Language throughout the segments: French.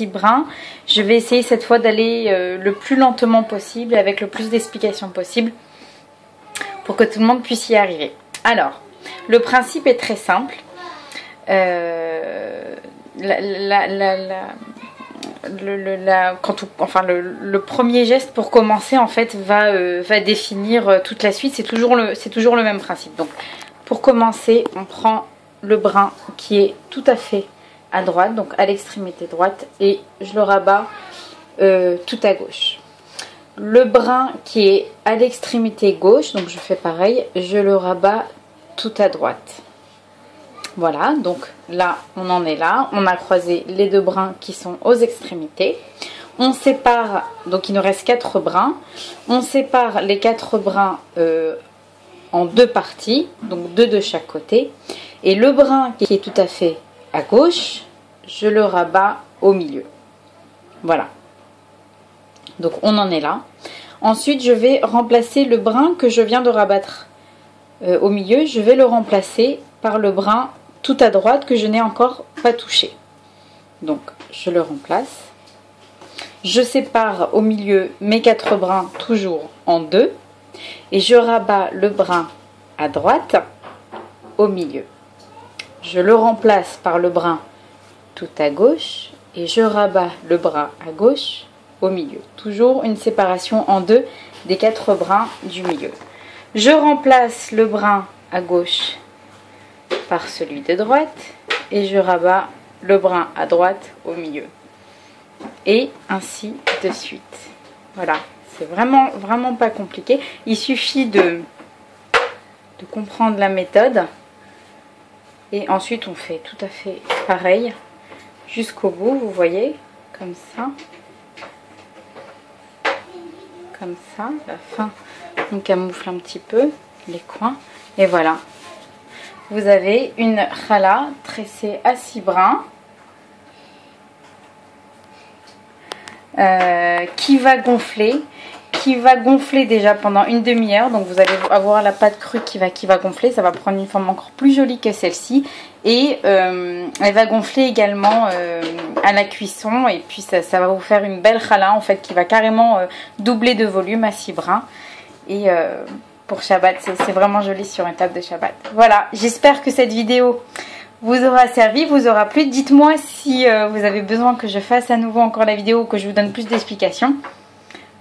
brun. Je vais essayer cette fois d'aller le plus lentement possible, avec le plus d'explications possible, pour que tout le monde puisse y arriver. Alors, le principe est très simple. Le premier geste pour commencer en fait va définir toute la suite. C'est toujours le même principe. Donc, pour commencer, on prend le brin qui est tout à fait à droite, donc à l'extrémité droite, et je le rabats tout à gauche. Le brin qui est à l'extrémité gauche, donc je fais pareil, je le rabats tout à droite. Voilà, donc là on en est là, on a croisé les deux brins qui sont aux extrémités. On sépare, donc il nous reste 4 brins, on sépare les 4 brins en 2 parties, donc 2 de chaque côté, et le brin qui est tout à fait à gauche, je le rabats au milieu. Voilà. Donc on en est là. Ensuite, je vais remplacer le brin que je viens de rabattre au milieu. Je vais le remplacer par le brin tout à droite que je n'ai encore pas touché. Donc je le remplace. Je sépare au milieu mes 4 brins toujours en 2. Et je rabats le brin à droite au milieu. Je le remplace par le brin tout à gauche et je rabats le brin à gauche au milieu. Toujours une séparation en 2 des 4 brins du milieu. Je remplace le brin à gauche par celui de droite et je rabats le brin à droite au milieu. Et ainsi de suite. Voilà, c'est vraiment pas compliqué. Il suffit de comprendre la méthode. Et ensuite on fait tout à fait pareil jusqu'au bout, vous voyez, comme ça. Comme ça, la fin on camoufle un petit peu les coins. Et voilà, vous avez une challah tressée à 6 brins qui va gonfler déjà pendant une demi-heure. Donc vous allez avoir la pâte crue qui va gonfler. Ça va prendre une forme encore plus jolie que celle-ci. Et elle va gonfler également à la cuisson. Et puis ça va vous faire une belle challah en fait qui va carrément doubler de volume à 6 brins. Et pour Shabbat, c'est vraiment joli sur une table de Shabbat. Voilà, j'espère que cette vidéo vous aura servi, vous aura plu. Dites-moi si vous avez besoin que je fasse à nouveau encore la vidéo ou que je vous donne plus d'explications.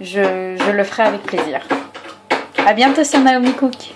Je le ferai avec plaisir. A bientôt sur Naomi Cook.